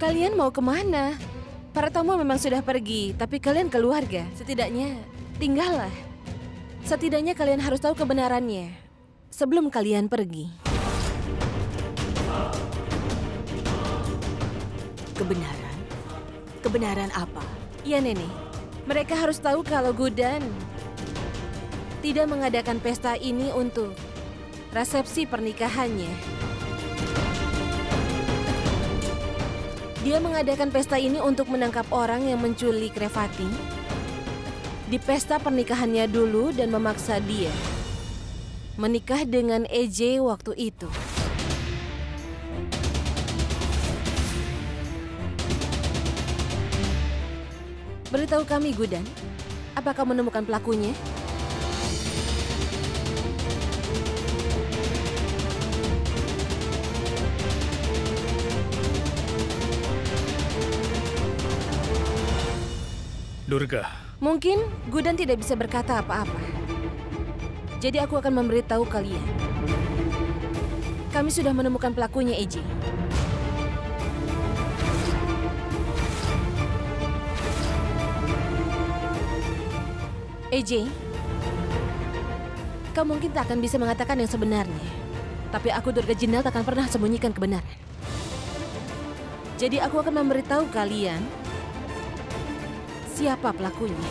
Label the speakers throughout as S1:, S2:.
S1: Kalian mau kemana? Para tamu memang sudah pergi, tapi kalian keluarga. Setidaknya, tinggallah. Setidaknya kalian harus tahu kebenarannya sebelum kalian pergi.
S2: Kebenaran? Kebenaran apa?
S1: Iya, Nenek. Mereka harus tahu kalau Gudan tidak mengadakan pesta ini untuk resepsi pernikahannya. Dia mengadakan pesta ini untuk menangkap orang yang menculik Revati di pesta pernikahannya dulu dan memaksa dia menikah dengan EJ waktu itu. Beritahu kami, Gudan, apakah menemukan pelakunya?
S3: Durga.
S1: Mungkin Gudan tidak bisa berkata apa-apa. Jadi aku akan memberitahu kalian. Kami sudah menemukan pelakunya, EJ. EJ, kau mungkin tak akan bisa mengatakan yang sebenarnya. Tapi aku, Durga Jindal, tak akan pernah sembunyikan kebenaran. Jadi aku akan memberitahu kalian siapa pelakunya.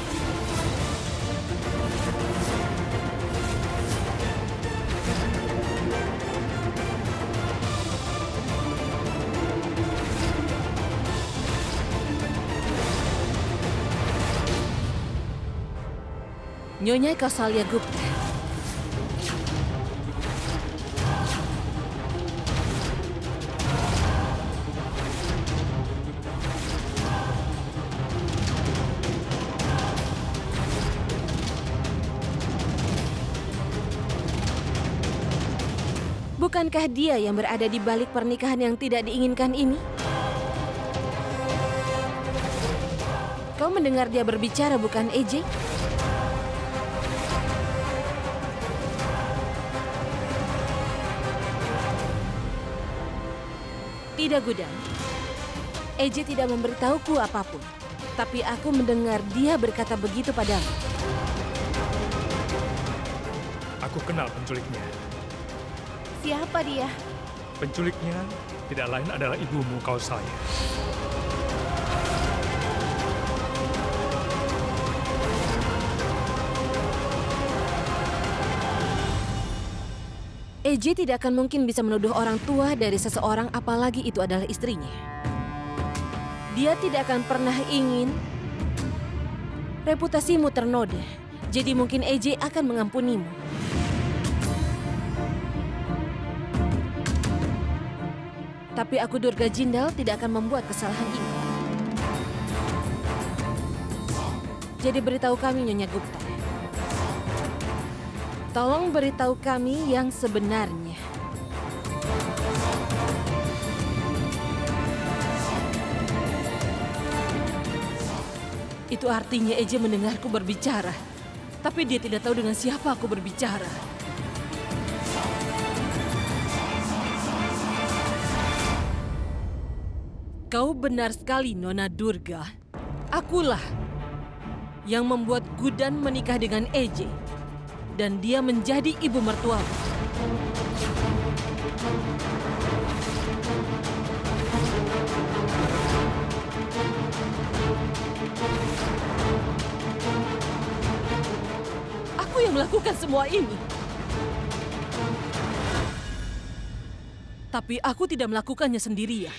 S1: Nyonya Kausalya Gupta. Bukankah dia yang berada di balik pernikahan yang tidak diinginkan ini? Kau mendengar dia berbicara, bukan, EJ? Tidak, Gudan. EJ tidak memberitahuku apapun. Tapi aku mendengar dia berkata begitu padamu.
S3: Aku kenal penculiknya.
S1: Siapa dia?
S3: Penculiknya tidak lain adalah ibumu, Kausalya.
S1: EJ tidak akan mungkin bisa menuduh orang tua dari seseorang, apalagi itu adalah istrinya. Dia tidak akan pernah ingin reputasimu ternoda. Jadi mungkin EJ akan mengampunimu. Tapi aku, Durga Jindal, tidak akan membuat kesalahan ini. Jadi beritahu kami, Nyonya Gupta. Tolong beritahu kami yang sebenarnya. Itu artinya EJ mendengarku berbicara. Tapi dia tidak tahu dengan siapa aku berbicara. Kau benar sekali, Nona Durga. Akulah yang membuat Gudan menikah dengan EJ. Dan dia menjadi ibu mertuamu. Aku yang melakukan semua ini. Tapi aku tidak melakukannya sendirian.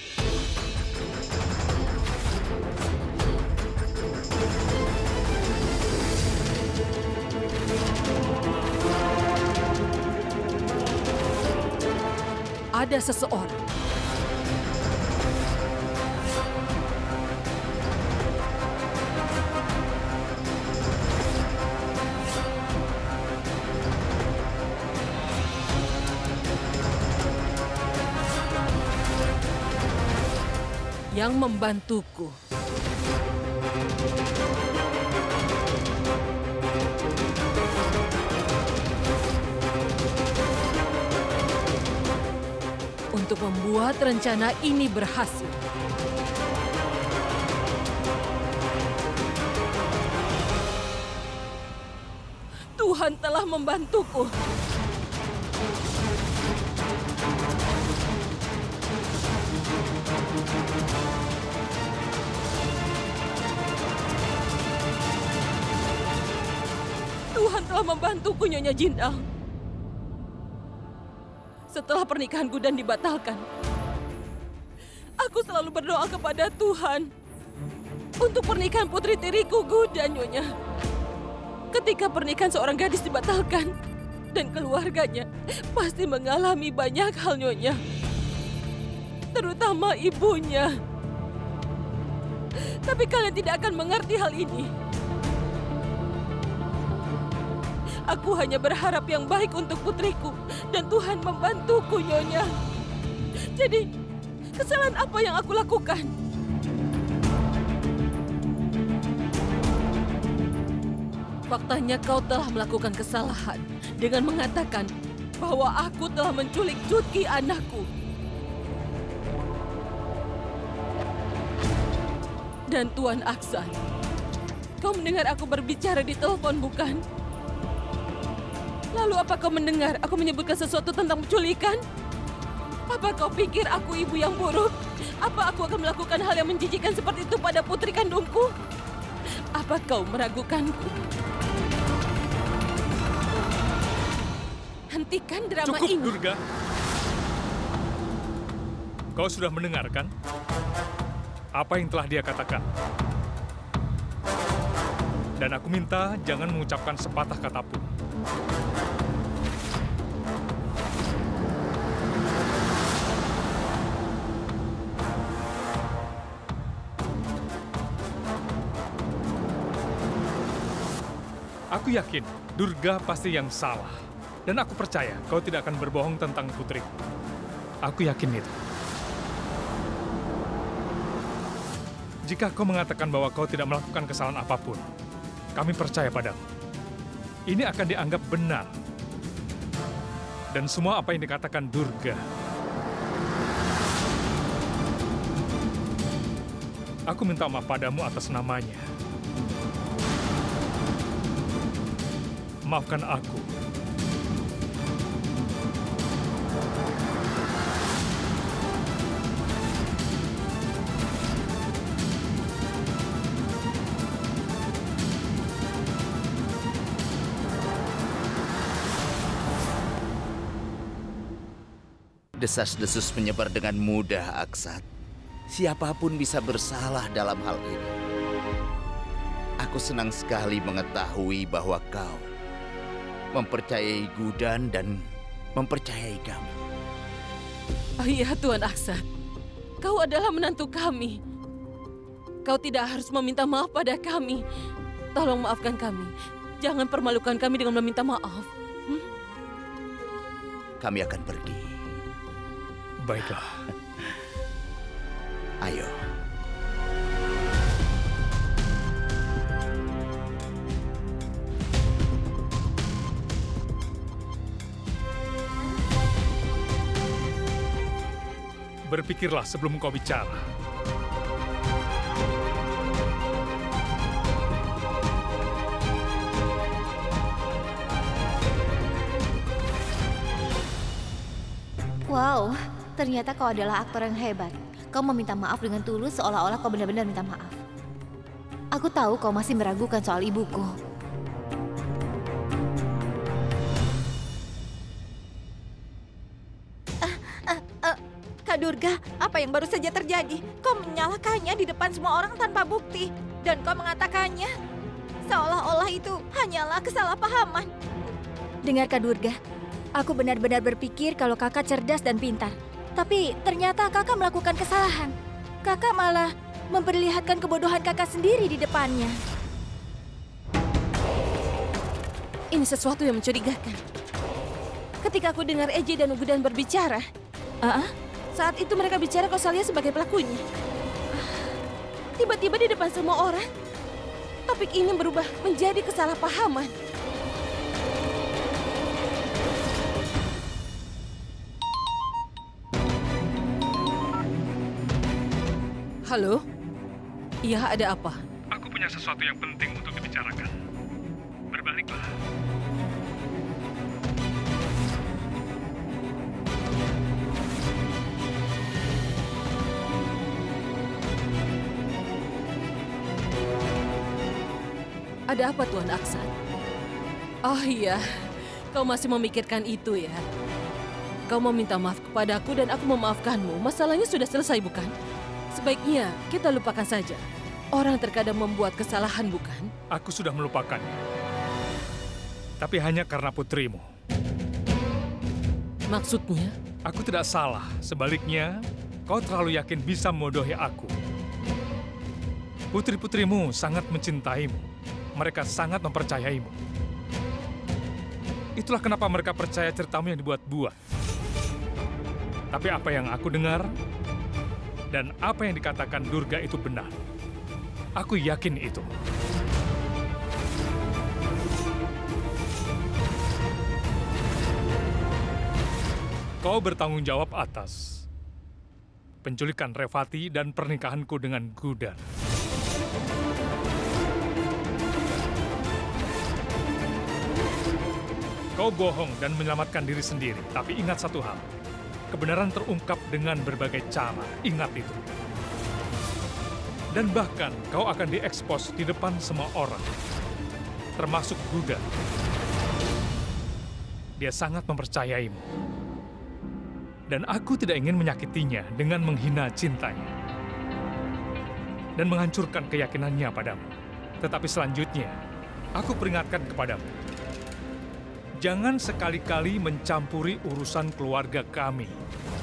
S1: Ada seseorang yang membantuku. Untuk membuat rencana ini berhasil. Tuhan telah membantuku. Tuhan telah membantuku, Nyonya Jindal. Setelah pernikahan Gudan dibatalkan, aku selalu berdoa kepada Tuhan untuk pernikahan putri tiriku Gudan, Nyonya. Ketika pernikahan seorang gadis dibatalkan dan keluarganya pasti mengalami banyak hal, Nyonya. Terutama ibunya. Tapi kalian tidak akan mengerti hal ini. Aku hanya berharap yang baik untuk putriku dan Tuhan membantuku, Nyonya. Jadi, kesalahan apa yang aku lakukan? Faktanya kau telah melakukan kesalahan dengan mengatakan bahwa aku telah menculik Jutki, anakku. Dan Tuan Aksan, kau mendengar aku berbicara di telepon, bukan? Lalu apa kau mendengar aku menyebutkan sesuatu tentang penculikan? Apa kau pikir aku ibu yang buruk? Apa aku akan melakukan hal yang menjijikan seperti itu pada putri kandungku? Apa kau meragukanku? Hentikan drama
S3: Cukup,
S1: ini.
S3: Durga. Kau sudah mendengarkan apa yang telah dia katakan. Dan aku minta jangan mengucapkan sepatah kata pun. Aku yakin Durga pasti yang salah. Dan aku percaya kau tidak akan berbohong tentang putriku. Aku yakin itu. Jika kau mengatakan bahwa kau tidak melakukan kesalahan apapun, kami percaya padamu. Ini akan dianggap benar. Dan semua apa yang dikatakan Durga. Aku minta maaf padamu atas namanya. Maafkan aku.
S4: Desas-desus menyebar dengan mudah, Aksat. Siapapun bisa bersalah dalam hal ini. Aku senang sekali mengetahui bahwa kau mempercayai Gudan dan mempercayai kami.
S1: Oh iya, Tuan Aksat. Kau adalah menantu kami. Kau tidak harus meminta maaf pada kami. Tolong maafkan kami. Jangan permalukan kami dengan meminta maaf.
S4: Kami akan pergi.
S3: Baiklah.
S4: Ayo.
S3: Berpikirlah sebelum kau bicara.
S5: Wow, ternyata kau adalah aktor yang hebat. Kau meminta maaf dengan tulus seolah-olah kau benar-benar minta maaf. Aku tahu kau masih meragukan soal ibuku.
S2: Kak Durga, apa yang baru saja terjadi? Kau menyalahkannya di depan semua orang tanpa bukti. Dan kau mengatakannya seolah-olah itu hanyalah kesalahpahaman.
S5: Dengar Kak Durga, aku benar-benar berpikir kalau kakak cerdas dan pintar. Tapi ternyata kakak melakukan kesalahan. Kakak malah memperlihatkan kebodohan kakak sendiri di depannya.
S1: Ini sesuatu yang mencurigakan. Ketika aku dengar Eji dan Gudan berbicara, saat itu mereka bicara kalau saya sebagai pelakunya. Tiba-tiba di depan semua orang, topik ini berubah menjadi kesalahpahaman. Halo? Iya, ada apa?
S3: Aku punya sesuatu yang penting untuk dibicarakan. Berbaliklah.
S1: Ada apa, Tuan Aksan? Oh iya, kau masih memikirkan itu ya? Kau meminta maaf kepadaku dan aku memaafkanmu. Masalahnya sudah selesai, bukan? Sebaiknya kita lupakan saja. Orang terkadang membuat kesalahan, bukan?
S3: Aku sudah melupakannya. Tapi hanya karena putrimu.
S1: Maksudnya?
S3: Aku tidak salah. Sebaliknya, kau terlalu yakin bisa membodohi aku. Putri-putrimu sangat mencintaimu. Mereka sangat mempercayaimu. Itulah kenapa mereka percaya ceritamu yang dibuat-buat. Tapi apa yang aku dengar dan apa yang dikatakan Durga itu benar. Aku yakin itu. Kau bertanggung jawab atas penculikan Revati dan pernikahanku dengan Gudan. Kau bohong dan menyelamatkan diri sendiri. Tapi ingat satu hal, kebenaran terungkap dengan berbagai cara. Ingat itu. Dan bahkan kau akan diekspos di depan semua orang, termasuk Gudan. Dia sangat mempercayaimu. Dan aku tidak ingin menyakitinya dengan menghina cintanya dan menghancurkan keyakinannya padamu. Tetapi selanjutnya, aku peringatkan kepadamu. Jangan sekali-kali mencampuri urusan keluarga kami.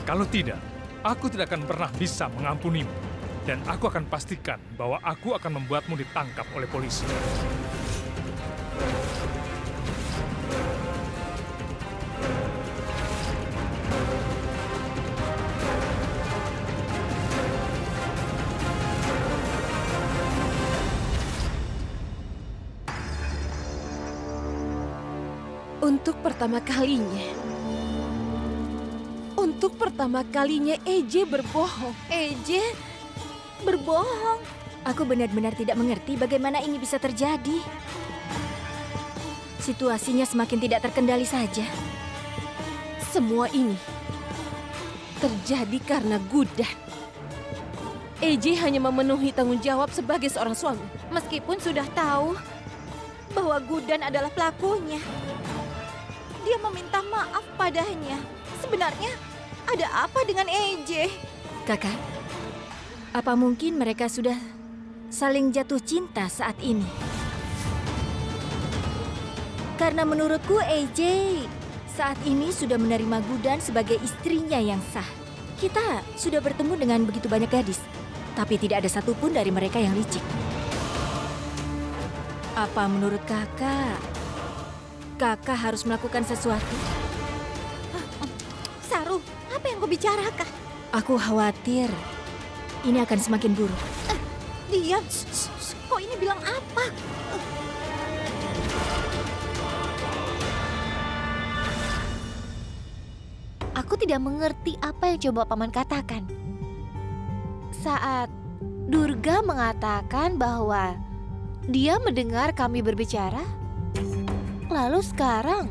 S3: Kalau tidak, aku tidak akan pernah bisa mengampunimu. Dan aku akan pastikan bahwa aku akan membuatmu ditangkap oleh polisi.
S1: Untuk pertama kalinya EJ berbohong.
S2: EJ berbohong.
S5: Aku benar-benar tidak mengerti bagaimana ini bisa terjadi. Situasinya semakin tidak terkendali saja.
S1: Semua ini terjadi karena Gudan. EJ hanya memenuhi tanggung jawab sebagai seorang suami.
S2: Meskipun sudah tahu bahwa Gudan adalah pelakunya, dia meminta maaf padanya. Sebenarnya ada apa dengan EJ?
S5: Kakak, apa mungkin mereka sudah saling jatuh cinta saat ini? Karena menurutku EJ saat ini sudah menerima Gudan sebagai istrinya yang sah. Kita sudah bertemu dengan begitu banyak gadis, tapi tidak ada satupun dari mereka yang licik. Apa menurut kakak, kakak harus melakukan sesuatu?
S2: Saru, apa yang kau bicarakan?
S5: Aku khawatir ini akan semakin buruk.
S2: Diam, kau ini bilang apa? Aku tidak mengerti apa yang coba Paman katakan. Saat Durga mengatakan bahwa dia mendengar kami berbicara, lalu sekarang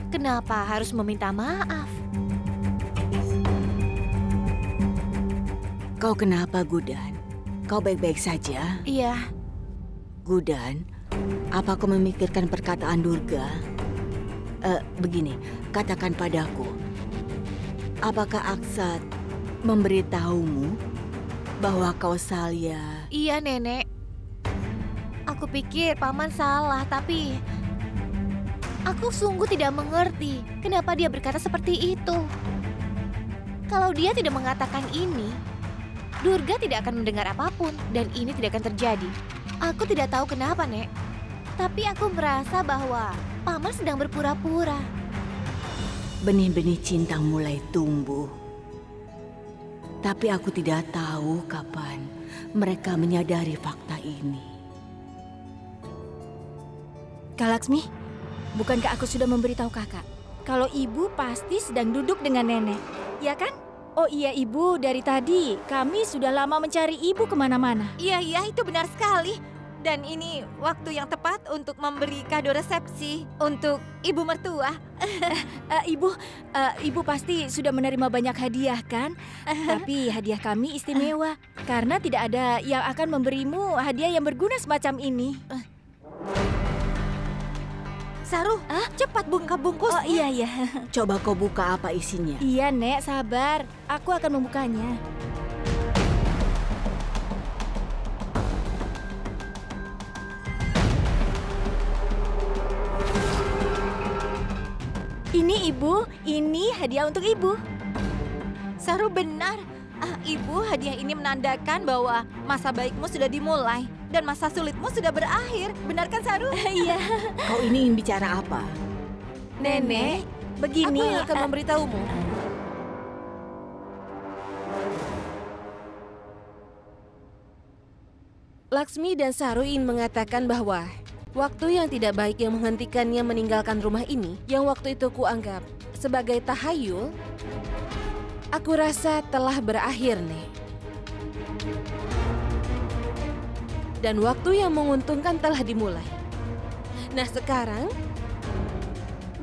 S2: kenapa harus meminta maaf?
S6: Kau kenapa, Gudan? Kau baik-baik saja?
S2: Iya.
S6: Gudan, apa kau memikirkan perkataan Durga? Begini, katakan padaku. Apakah Aksat memberitahumu bahwa kau Salya?
S2: Iya, Nenek. Aku pikir Paman salah, tapi aku sungguh tidak mengerti kenapa dia berkata seperti itu. Kalau dia tidak mengatakan ini, Durga tidak akan mendengar apapun dan ini tidak akan terjadi. Aku tidak tahu kenapa, Nek. Tapi aku merasa bahwa Paman sedang berpura-pura.
S6: Benih-benih cinta mulai tumbuh. Tapi aku tidak tahu kapan mereka menyadari fakta ini.
S5: Kak Laksmi, bukankah aku sudah memberitahu kakak kalau ibu pasti sedang duduk dengan nenek, ya kan? Oh iya Ibu, dari tadi kami sudah lama mencari Ibu kemana-mana.
S2: Iya, itu benar sekali. Dan ini waktu yang tepat untuk memberi kado resepsi untuk ibu mertua.
S5: Ibu pasti sudah menerima banyak hadiah kan? Tapi hadiah kami istimewa, karena tidak ada yang akan memberimu hadiah yang berguna semacam ini.
S2: Saru, cepat buka bungkusnya.
S5: Oh iya.
S6: Coba kau buka apa isinya.
S5: Iya Nek, sabar. Aku akan membukanya. Ini Ibu, ini hadiah untuk Ibu.
S2: Saru benar. Ibu, hadiah ini menandakan bahwa masa baikmu sudah dimulai dan masa sulitmu sudah berakhir. Benar kan Saru?
S5: Iya.
S6: Kau ini ingin bicara apa?
S5: Nenek, begini.
S1: Aku yang akan memberitahumu. Laksmi dan Saru ingin mengatakan bahwa waktu yang tidak baik yang menghentikannya meninggalkan rumah ini, yang waktu itu kuanggap sebagai tahayul, aku rasa telah berakhir, Nek. Dan waktu yang menguntungkan telah dimulai. Nah sekarang,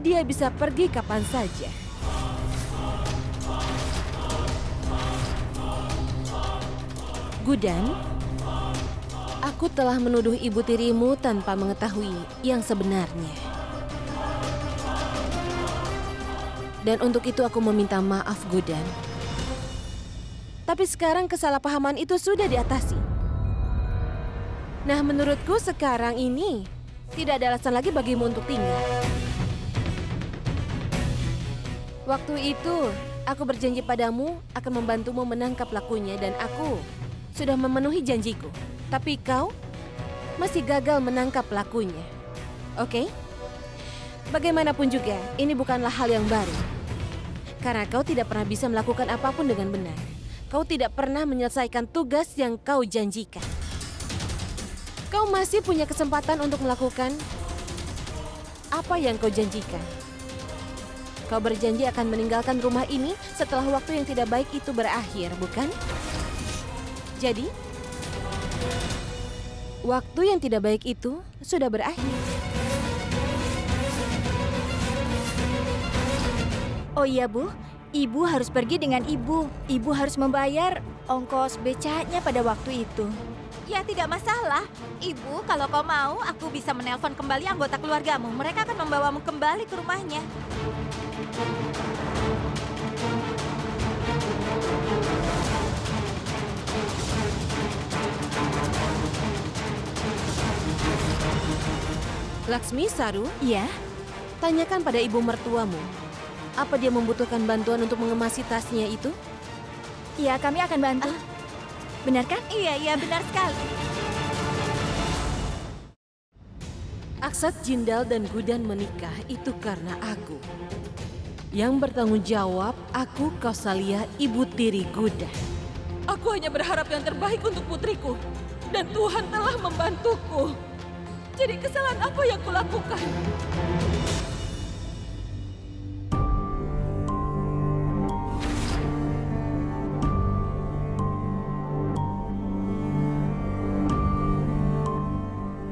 S1: dia bisa pergi kapan saja. Gudan, aku telah menuduh ibu tirimu tanpa mengetahui yang sebenarnya. Dan untuk itu aku meminta maaf, Gudan. Tapi sekarang kesalahpahaman itu sudah diatasi. Nah, menurutku sekarang ini tidak ada alasan lagi bagimu untuk tinggal. Waktu itu, aku berjanji padamu akan membantumu menangkap pelakunya dan aku sudah memenuhi janjiku. Tapi kau masih gagal menangkap pelakunya. Oke? Bagaimanapun juga, ini bukanlah hal yang baru. Karena kau tidak pernah bisa melakukan apapun dengan benar. Kau tidak pernah menyelesaikan tugas yang kau janjikan. Kau masih punya kesempatan untuk melakukan apa yang kau janjikan. Kau berjanji akan meninggalkan rumah ini setelah waktu yang tidak baik itu berakhir, bukan? Jadi, waktu yang tidak baik itu sudah berakhir.
S5: Oh iya Bu, Ibu harus pergi dengan Ibu. Ibu harus membayar ongkos becaknya pada waktu itu.
S2: Ya tidak masalah. Ibu, kalau kau mau, aku bisa menelpon kembali anggota keluargamu. Mereka akan membawamu kembali ke rumahnya.
S1: Laksmi, Saru,
S5: Iya?
S1: tanyakan pada ibu mertuamu. Apa dia membutuhkan bantuan untuk mengemasi tasnya itu?
S5: Iya, kami akan bantu. Benar kan?
S2: Iya, benar sekali.
S1: Aksat, Jindal, dan Gudan menikah itu karena aku. Yang bertanggung jawab, aku Kausalya, ibu tiri Gudan.
S7: Aku hanya berharap yang terbaik untuk putriku. Dan Tuhan telah membantuku. Jadi kesalahan apa yang kulakukan?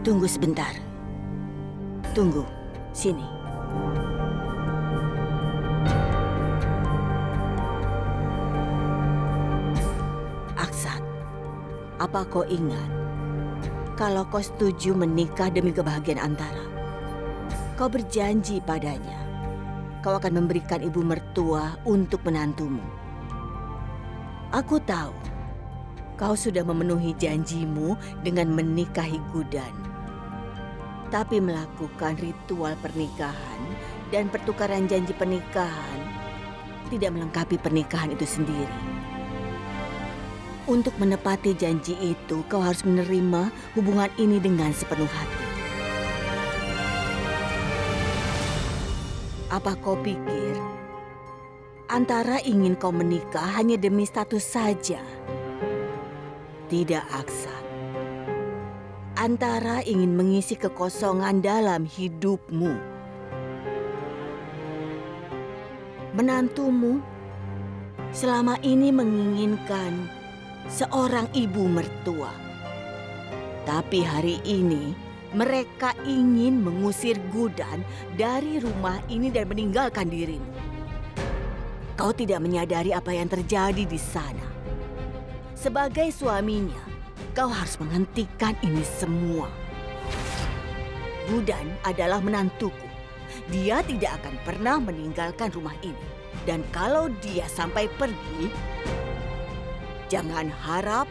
S6: Tunggu sebentar. Tunggu, sini. Aksat, apa kau ingat? Kalau kau setuju menikah demi kebahagiaan Antara, kau berjanji padanya, kau akan memberikan ibu mertua untuk menantumu. Aku tahu, kau sudah memenuhi janjimu dengan menikahi Gudan. Tapi melakukan ritual pernikahan dan pertukaran janji pernikahan tidak melengkapi pernikahan itu sendiri. Untuk menepati janji itu, kau harus menerima hubungan ini dengan sepenuh hati. Apa kau pikir Antara ingin kau menikah hanya demi status saja? Tidak, Aksa. Antara ingin mengisi kekosongan dalam hidupmu. Menantumu selama ini menginginkan seorang ibu mertua. Tapi hari ini mereka ingin mengusir Gudan dari rumah ini dan meninggalkan dirimu. Kau tidak menyadari apa yang terjadi di sana. Sebagai suaminya, kau harus menghentikan ini semua. Gudan adalah menantuku. Dia tidak akan pernah meninggalkan rumah ini. Dan kalau dia sampai pergi, jangan harap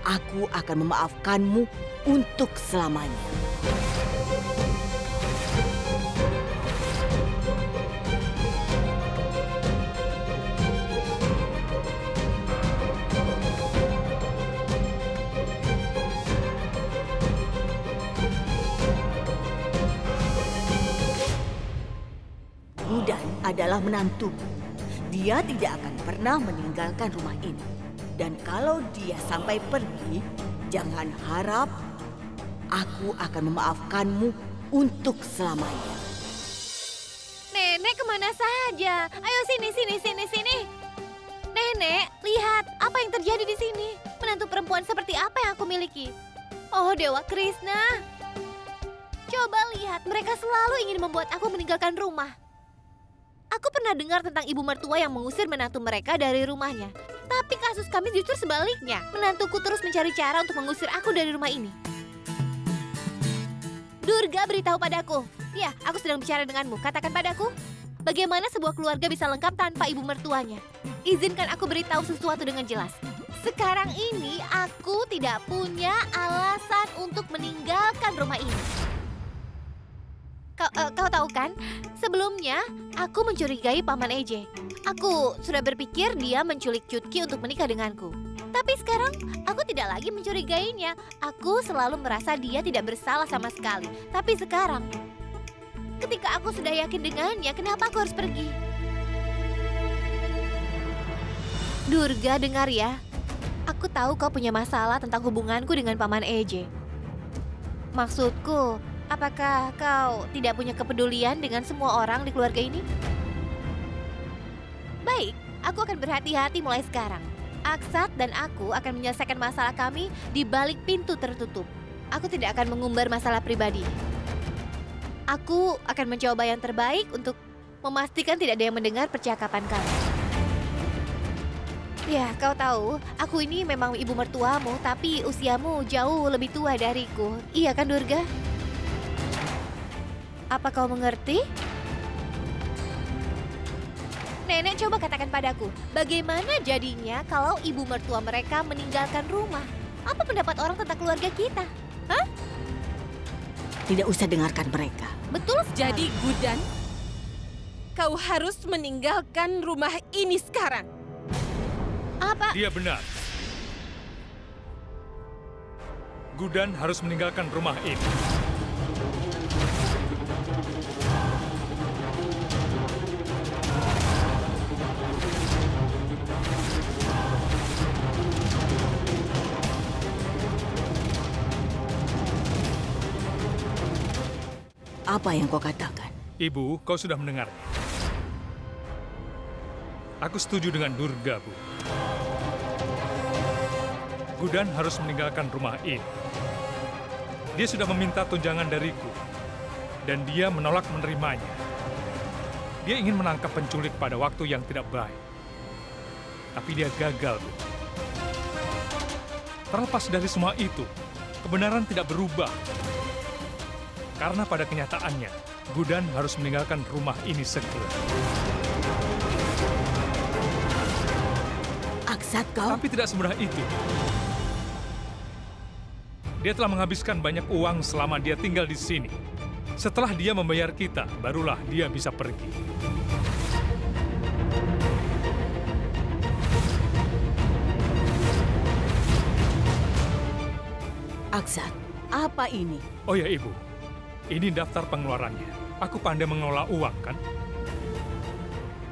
S6: aku akan memaafkanmu untuk selamanya. Gudan adalah menantuku. Dia tidak akan pernah meninggalkan rumah ini. Dan kalau dia sampai pergi, jangan harap aku akan memaafkanmu untuk selamanya.
S2: Nenek kemana saja? Ayo sini. Nenek, lihat apa yang terjadi di sini. Menantu perempuan seperti apa yang aku miliki? Oh, Dewa Krishna. Coba lihat, mereka selalu ingin membuat aku meninggalkan rumah. Aku pernah dengar tentang ibu mertua yang mengusir menantu mereka dari rumahnya. Tapi kasus kami justru sebaliknya. Menantuku terus mencari cara untuk mengusir aku dari rumah ini. Durga, beritahu padaku. Ya, aku sedang bicara denganmu. Katakan padaku, bagaimana sebuah keluarga bisa lengkap tanpa ibu mertuanya? Izinkan aku beritahu sesuatu dengan jelas. Sekarang ini aku tidak punya alasan untuk meninggalkan rumah ini. Kau tahu kan, sebelumnya aku mencurigai Paman Eje. Aku sudah berpikir dia menculik Cutki untuk menikah denganku. Tapi sekarang aku tidak lagi mencurigainya. Aku selalu merasa dia tidak bersalah sama sekali. Tapi sekarang, ketika aku sudah yakin dengannya, kenapa aku harus pergi? Durga, dengar ya. Aku tahu kau punya masalah tentang hubunganku dengan Paman Eje. Maksudku, apakah kau tidak punya kepedulian dengan semua orang di keluarga ini? Baik, aku akan berhati-hati mulai sekarang. Aksat dan aku akan menyelesaikan masalah kami di balik pintu tertutup. Aku tidak akan mengumbar masalah pribadi. Aku akan mencoba yang terbaik untuk memastikan tidak ada yang mendengar percakapan kami. Ya, kau tahu, aku ini memang ibu mertuamu, tapi usiamu jauh lebih tua dariku. Iya kan, Durga? Apa kau mengerti? Nenek, coba katakan padaku, bagaimana jadinya kalau ibu mertua mereka meninggalkan rumah? Apa pendapat orang tentang keluarga kita? Hah?
S6: Tidak usah dengarkan mereka.
S2: Betul sekali.
S1: Jadi Gudan, kau harus meninggalkan rumah ini sekarang.
S2: Apa?
S3: Dia benar. Gudan harus meninggalkan rumah ini.
S6: Apa yang kau katakan?
S3: Ibu, kau sudah mendengarnya. Aku setuju dengan Durga, Bu. Gudan harus meninggalkan rumah ini. Dia sudah meminta tunjangan dariku, dan dia menolak menerimanya. Dia ingin menangkap penculik pada waktu yang tidak baik. Tapi dia gagal, Bu. Terlepas dari semua itu, kebenaran tidak berubah. Karena pada kenyataannya, Gudan harus meninggalkan rumah ini segera.
S6: Aksat kau?
S3: Tapi tidak semudah itu. Dia telah menghabiskan banyak uang selama dia tinggal di sini. Setelah dia membayar kita, barulah dia bisa pergi.
S6: Aksat, apa ini?
S3: Oh ya, Ibu. Ini daftar pengeluarannya. Aku pandai mengelola uang, kan?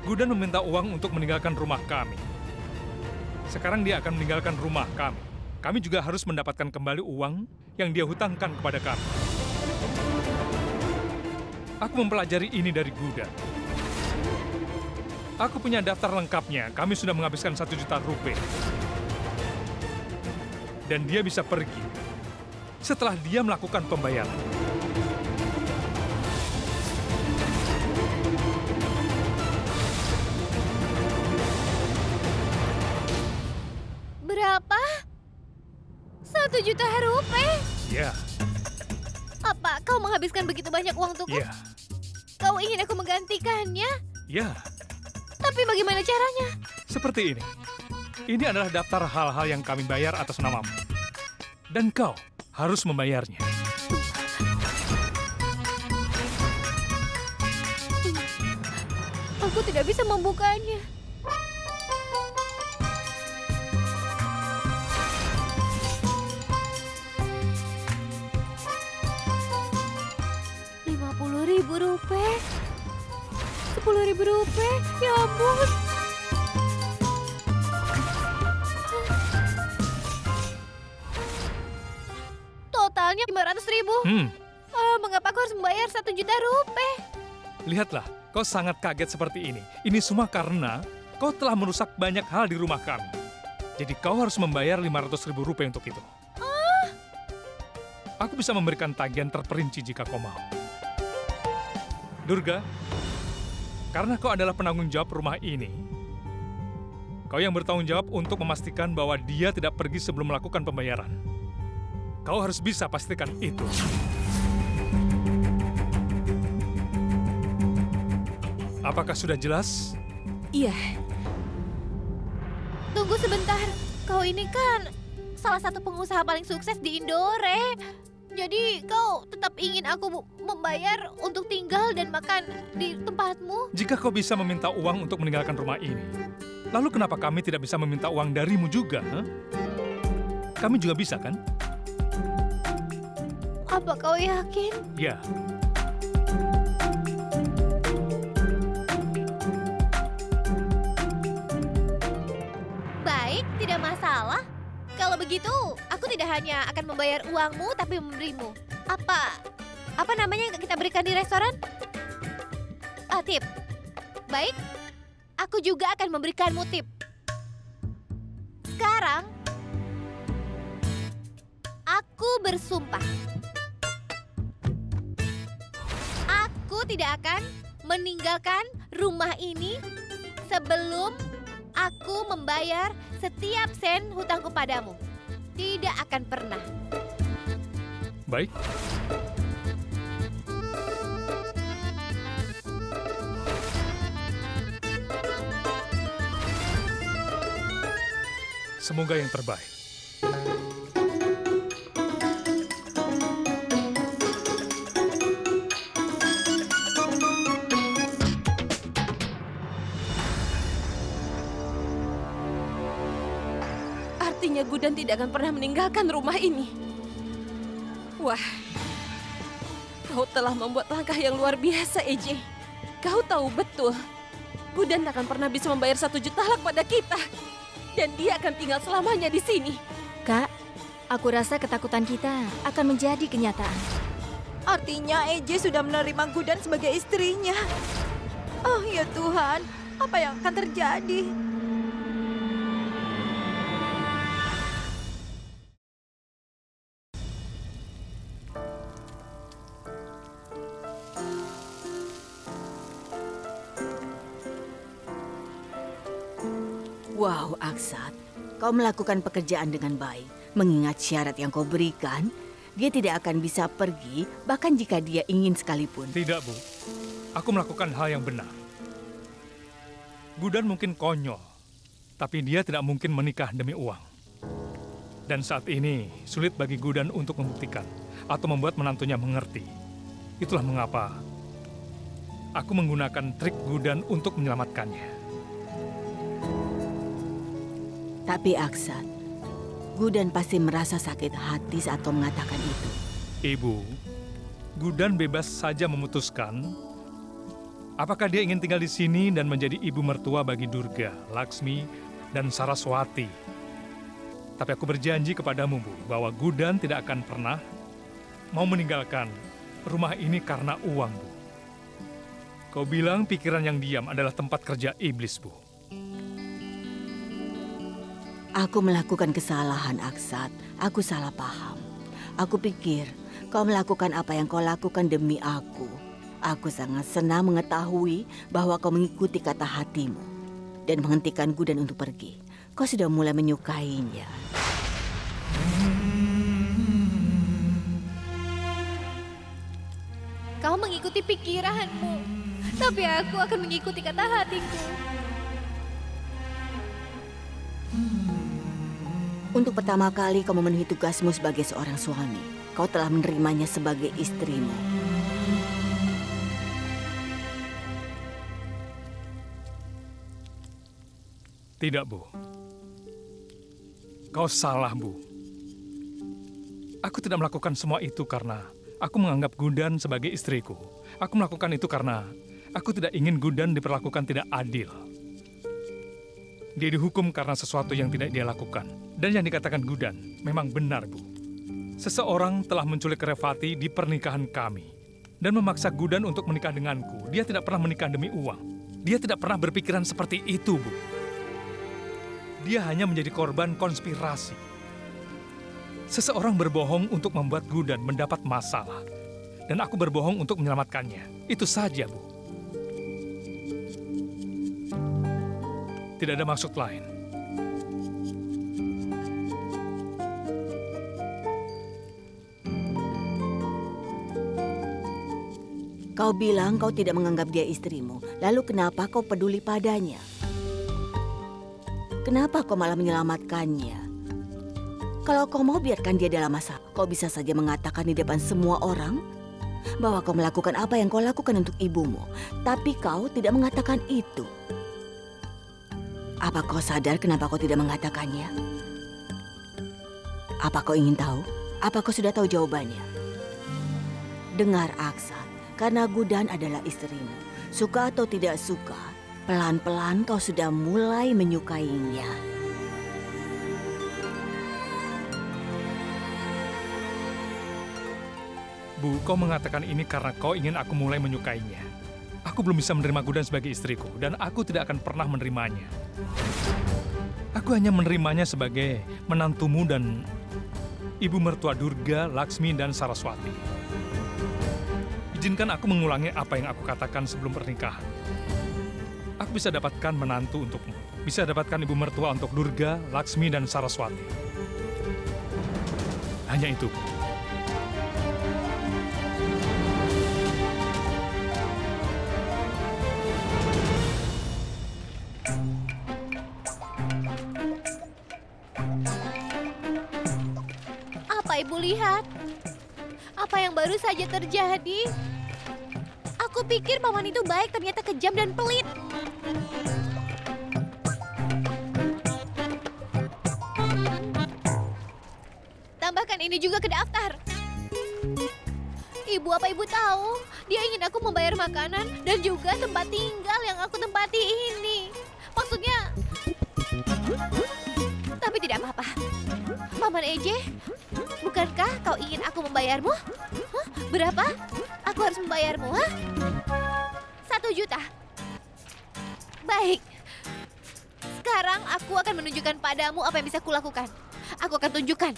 S3: Gudan meminta uang untuk meninggalkan rumah kami. Sekarang dia akan meninggalkan rumah kami. Kami juga harus mendapatkan kembali uang yang dia hutangkan kepada kami. Aku mempelajari ini dari Gudan. Aku punya daftar lengkapnya. Kami sudah menghabiskan 1 juta rupiah. Dan dia bisa pergi setelah dia melakukan pembayaran.
S2: Berapa? 1 juta rupiah?
S3: Ya,
S2: Apa kau menghabiskan begitu banyak uang untukku?
S3: ya,
S2: Kau ingin aku menggantikannya?
S3: ya.
S2: Tapi bagaimana caranya?
S3: Seperti ini. Ini adalah daftar hal-hal yang kami bayar atas namamu. Dan kau harus membayarnya.
S2: Aku tidak bisa membukanya. Rp50.000. Rp10.000. Ya ampun. Totalnya 500.000. Mengapa aku harus membayar 1 juta rupiah?
S3: Lihatlah, kau sangat kaget seperti ini. Ini semua karena kau telah merusak banyak hal di rumah kami. Jadi kau harus membayar 500.000 rupiah untuk itu. Aku bisa memberikan tagihan terperinci jika kau mau. Durga, karena kau adalah penanggung jawab rumah ini, kau yang bertanggung jawab untuk memastikan bahwa dia tidak pergi sebelum melakukan pembayaran. Kau harus bisa pastikan itu. Apakah sudah jelas?
S5: Iya,
S2: Tunggu sebentar. Kau ini kan salah satu pengusaha paling sukses di Indore. Jadi kau tetap ingin aku membayar untuk tinggal dan makan di tempatmu?
S3: Jika kau bisa meminta uang untuk meninggalkan rumah ini, lalu kenapa kami tidak bisa meminta uang darimu juga? Kami juga bisa, kan?
S2: Apa kau yakin?
S3: Ya.
S2: Baik, tidak masalah. Kalau begitu, aku tidak hanya akan membayar uangmu, tapi memberimu. Apa namanya yang kita berikan di restoran? Tip. Baik, aku juga akan memberikanmu tip. Sekarang, aku bersumpah. Aku tidak akan meninggalkan rumah ini sebelum aku membayar setiap sen hutangku padamu. Tidak akan pernah.
S3: Baik. Semoga yang terbaik.
S1: Artinya Gudan tidak akan pernah meninggalkan rumah ini. Wah, kau telah membuat langkah yang luar biasa, EJ. Kau tahu betul, Gudan tak akan pernah bisa membayar 1 juta lak pada kita. Dan dia akan tinggal selamanya di sini.
S5: Kak, aku rasa ketakutan kita akan menjadi kenyataan.
S2: Artinya EJ sudah menerima Gudan sebagai istrinya. Oh ya Tuhan, apa yang akan terjadi?
S6: Wow, Aksat, kau melakukan pekerjaan dengan baik. Mengingat syarat yang kau berikan, dia tidak akan bisa pergi, bahkan jika dia ingin sekalipun.
S3: Tidak, Bu. Aku melakukan hal yang benar. Gudan mungkin konyol, tapi dia tidak mungkin menikah demi uang. Dan saat ini, sulit bagi Gudan untuk membuktikan atau membuat menantunya mengerti. Itulah mengapa aku menggunakan trik Gudan untuk menyelamatkannya.
S6: Tapi Aksat, Gudan pasti merasa sakit hati saat kau mengatakan itu.
S3: Ibu, Gudan bebas saja memutuskan apakah dia ingin tinggal di sini dan menjadi ibu mertua bagi Durga, Laksmi, dan Saraswati. Tapi aku berjanji kepadamu, Bu, bahwa Gudan tidak akan pernah mau meninggalkan rumah ini karena uang, Bu. Kau bilang pikiran yang diam adalah tempat kerja iblis, Bu.
S6: Aku melakukan kesalahan, Aksat. Aku salah paham. Aku pikir kau melakukan apa yang kau lakukan demi aku. Aku sangat senang mengetahui bahwa kau mengikuti kata hatimu dan menghentikan Gudan untuk pergi. Kau sudah mulai menyukainya.
S5: Kau mengikuti pikiranmu, tapi aku akan mengikuti kata hatiku.
S6: Untuk pertama kali kau memenuhi tugasmu sebagai seorang suami. Kau telah menerimanya sebagai istrimu.
S3: Tidak, Bu. Kau salah, Bu. Aku tidak melakukan semua itu karena aku menganggap Gudan sebagai istriku. Aku melakukan itu karena aku tidak ingin Gudan diperlakukan tidak adil. Dia dihukum karena sesuatu yang tidak dia lakukan. Dan yang dikatakan Gudan memang benar, Bu. Seseorang telah menculik Revati di pernikahan kami dan memaksa Gudan untuk menikah denganku. Dia tidak pernah menikah demi uang. Dia tidak pernah berpikiran seperti itu, Bu. Dia hanya menjadi korban konspirasi. Seseorang berbohong untuk membuat Gudan mendapat masalah. Dan aku berbohong untuk menyelamatkannya. Itu saja, Bu. Tidak ada maksud lain.
S6: Kau bilang kau tidak menganggap dia istrimu. Lalu kenapa kau peduli padanya? Kenapa kau malah menyelamatkannya? Kalau kau mau biarkan dia dalam masalah, kau bisa saja mengatakan di depan semua orang bahwa kau melakukan apa yang kau lakukan untuk ibumu. Tapi kau tidak mengatakan itu. Apa kau sadar kenapa kau tidak mengatakannya? Apa kau ingin tahu? Apa kau sudah tahu jawabannya? Dengar, Aksat, karena Gudan adalah istrimu. Suka atau tidak suka, pelan-pelan kau sudah mulai menyukainya.
S3: Bu, kau mengatakan ini karena kau ingin aku mulai menyukainya. Aku belum bisa menerima Gudan sebagai istriku, dan aku tidak akan pernah menerimanya. Aku hanya menerimanya sebagai menantumu dan ibu mertua Durga, Laksmi, dan Saraswati. Izinkan aku mengulangi apa yang aku katakan sebelum pernikahan. Aku bisa dapatkan menantu untukmu. Bisa dapatkan ibu mertua untuk Durga, Laksmi, dan Saraswati. Hanya itu.
S5: Apa Ibu lihat? Apa yang baru saja terjadi? Aku pikir paman itu baik, ternyata kejam dan pelit. Tambahkan ini juga ke daftar. Ibu, apa Ibu tahu? Dia ingin aku membayar makanan dan juga tempat tinggal yang aku tempati ini. Maksudnya... Tapi tidak apa-apa. Paman Eje, bukankah kau ingin aku membayarmu? Hah? Berapa? Aku harus membayarmu, hah? 1 juta. Baik. Sekarang aku akan menunjukkan padamu apa yang bisa kulakukan. Aku akan tunjukkan.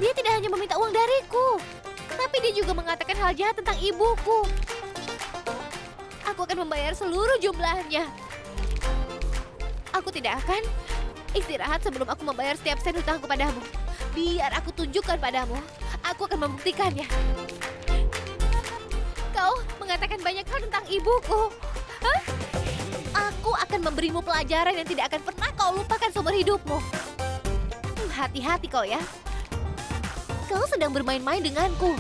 S5: Dia tidak hanya meminta uang dariku, tapi dia juga mengatakan hal jahat tentang ibuku. Aku akan membayar seluruh jumlahnya. Aku tidak akan istirahat sebelum aku membayar setiap sen hutangku padamu. Biar aku tunjukkan padamu. Aku akan membuktikannya. Kau mengatakan banyak hal tentang ibuku. Hah? Aku akan memberimu pelajaran yang tidak akan pernah kau lupakan seumur hidupmu. Hati-hati kau ya. Kau sedang bermain-main denganku.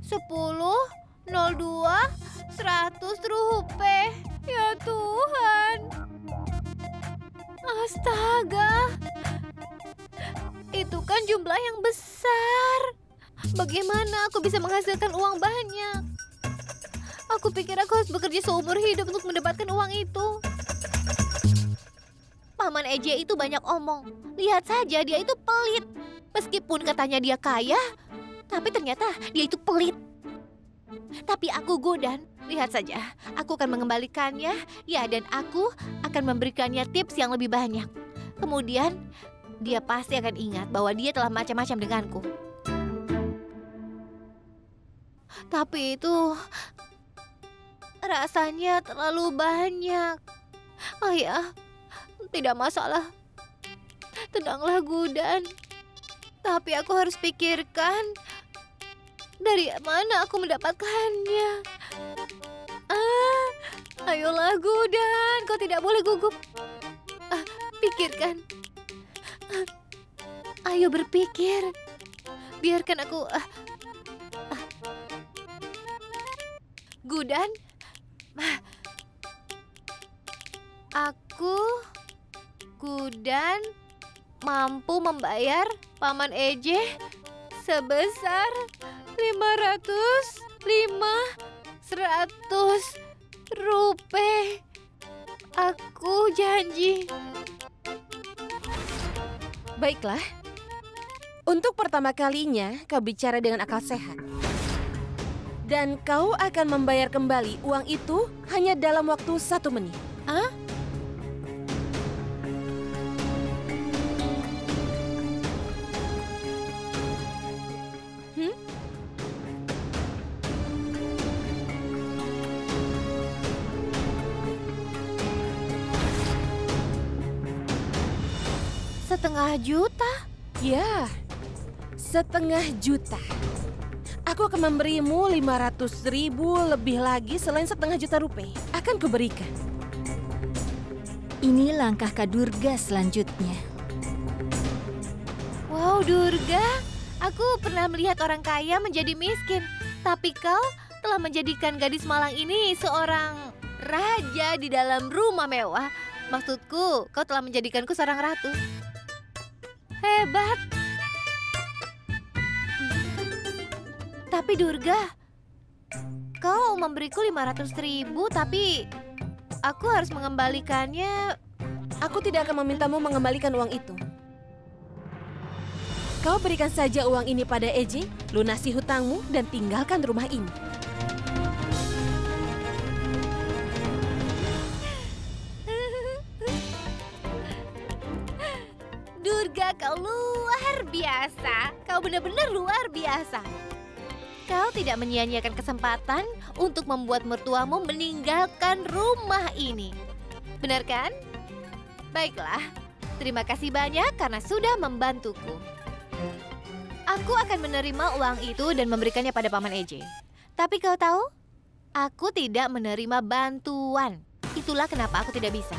S5: Sepuluh, 02, 100 rupiah. Ya Tuhan. Astaga. Itu kan jumlah yang besar. Bagaimana aku bisa menghasilkan uang banyak?
S2: Aku pikir aku harus bekerja seumur hidup untuk mendapatkan uang itu. Paman Eje itu banyak omong. Lihat saja, dia itu pelit. Meskipun katanya dia kaya, tapi ternyata dia itu pelit. Tapi aku Gudan, lihat saja. Aku akan mengembalikannya, ya, dan aku akan memberikannya tips yang lebih banyak. Kemudian, dia pasti akan ingat bahwa dia telah macam-macam denganku. Tapi itu rasanya terlalu banyak. Ayah, tidak masalah. Tenanglah Gudan. Tapi aku harus pikirkan dari mana aku mendapatkannya. Ayolah Gudan, kau tidak boleh gugup. Pikirkan. Ayo berpikir. Biarkan aku... Gudan, Gudan mampu membayar Paman Eje sebesar 100 rupiah. Aku janji.
S1: Baiklah. Untuk pertama kalinya, kau bicara dengan akal sehat. Dan kau akan membayar kembali uang itu hanya dalam waktu 1 menit.
S2: Hah? Setengah juta?
S1: Ya, 1,5 juta. Aku akan memberimu 500.000 lebih lagi selain 1,5 juta rupiah. Akan kuberikan.
S5: Ini langkah Kak Durga selanjutnya.
S2: Wow, Durga. Aku pernah melihat orang kaya menjadi miskin. Tapi kau telah menjadikan gadis malang ini seorang raja di dalam rumah mewah. Maksudku, kau telah menjadikanku seorang ratu. Hebat. Tapi Durga, kau memberiku 500.000, tapi aku harus mengembalikannya.
S1: Aku tidak akan memintamu mengembalikan uang itu. Kau berikan saja uang ini pada Eje, lunasi hutangmu, dan tinggalkan rumah ini.
S2: Durga, kau luar biasa. Kau benar-benar luar biasa. Kau tidak menyia-nyiakan kesempatan untuk membuat mertuamu meninggalkan rumah ini. Benar kan? Baiklah, terima kasih banyak karena sudah membantuku. Aku akan menerima uang itu dan memberikannya pada Paman Eje. Tapi kau tahu, aku tidak menerima bantuan. Itulah kenapa aku tidak bisa.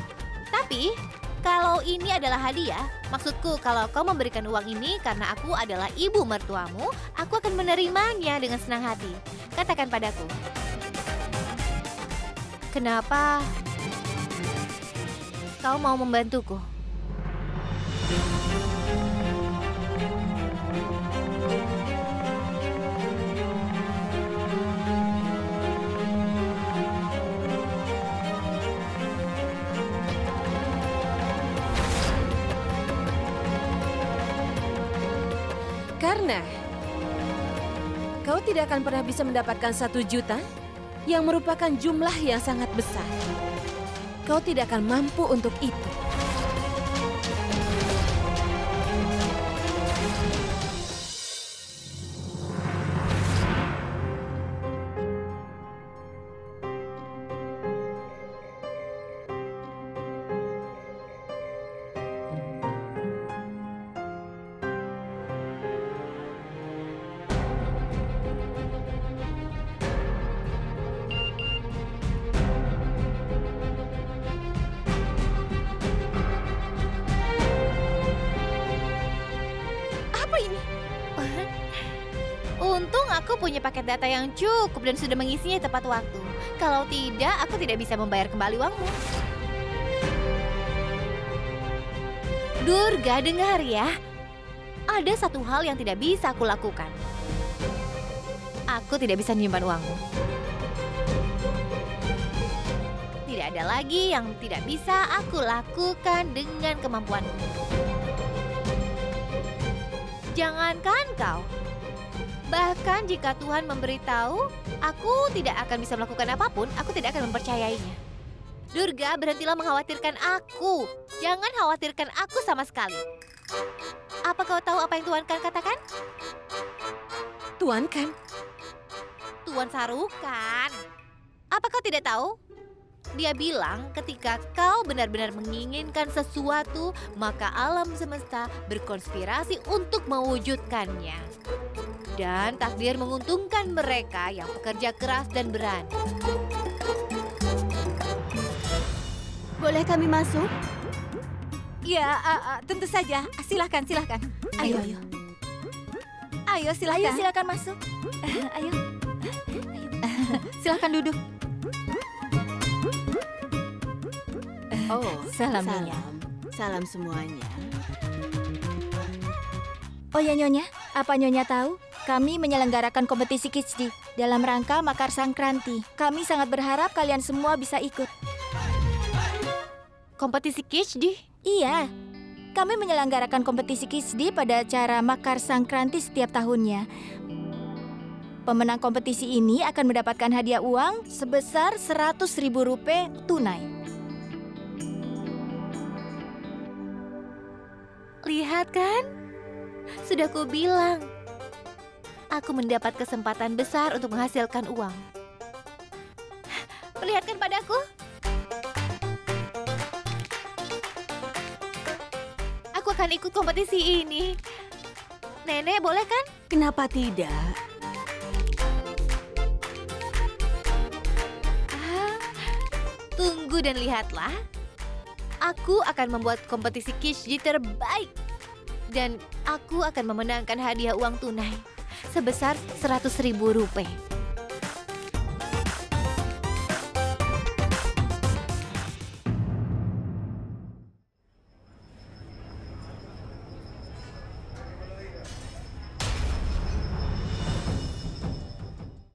S2: Tapi kalau ini adalah hadiah, maksudku kalau kau memberikan uang ini karena aku adalah ibu mertuamu, aku akan menerimanya dengan senang hati. Katakan padaku, kenapa kau mau membantuku?
S1: Karena kau tidak akan pernah bisa mendapatkan 1 juta yang merupakan jumlah yang sangat besar. Kau tidak akan mampu untuk itu.
S2: Untung aku punya paket data yang cukup dan sudah mengisinya tepat waktu. Kalau tidak, aku tidak bisa membayar kembali uangmu. Durga, dengar ya. Ada satu hal yang tidak bisa aku lakukan. Aku tidak bisa menyimpan uangmu.
S8: tidak ada lagi yang tidak bisa aku lakukan dengan kemampuanku. Jangankan kau, bahkan jika Tuhan memberitahu aku tidak akan bisa melakukan apapun, aku tidak akan mempercayainya. Durga, berhentilah mengkhawatirkan aku. Jangan khawatirkan aku sama sekali. Apa kau tahu apa yang Tuan Kan katakan?
S2: Tuan Kan,
S8: Tuan Sarukan. Apa kau tidak tahu? Dia bilang ketika kau benar-benar menginginkan sesuatu, maka alam semesta berkonspirasi untuk mewujudkannya. Dan takdir menguntungkan mereka yang bekerja keras dan berani.
S6: Boleh kami masuk?
S2: ya tentu saja. Silahkan, silahkan. Ayo, ayo. Ayo, silahkan.
S5: Ayo silakan masuk. Ayo.
S2: Silahkan duduk.
S6: Oh,
S5: Salam, Nyonya.
S6: Salam semuanya.
S5: Oh ya Nyonya, apa Nyonya tahu? Kami menyelenggarakan kompetisi Kijdi dalam rangka Makar Sangkranti. Kami sangat berharap kalian semua bisa ikut.
S8: Kompetisi Kijdi?
S5: Iya, kami menyelenggarakan kompetisi Kijdi pada acara Makar Sangkranti setiap tahunnya. Pemenang kompetisi ini akan mendapatkan hadiah uang sebesar Rp100.000 tunai.
S8: Lihat kan? Sudah ku bilang. Aku mendapat kesempatan besar untuk menghasilkan uang. Perlihatkan padaku. Aku akan ikut kompetisi ini. Nenek, boleh kan?
S6: Kenapa tidak?
S8: Tunggu dan lihatlah. Aku akan membuat kompetisi Kijdi terbaik. Dan aku akan memenangkan hadiah uang tunai sebesar Rp100.000.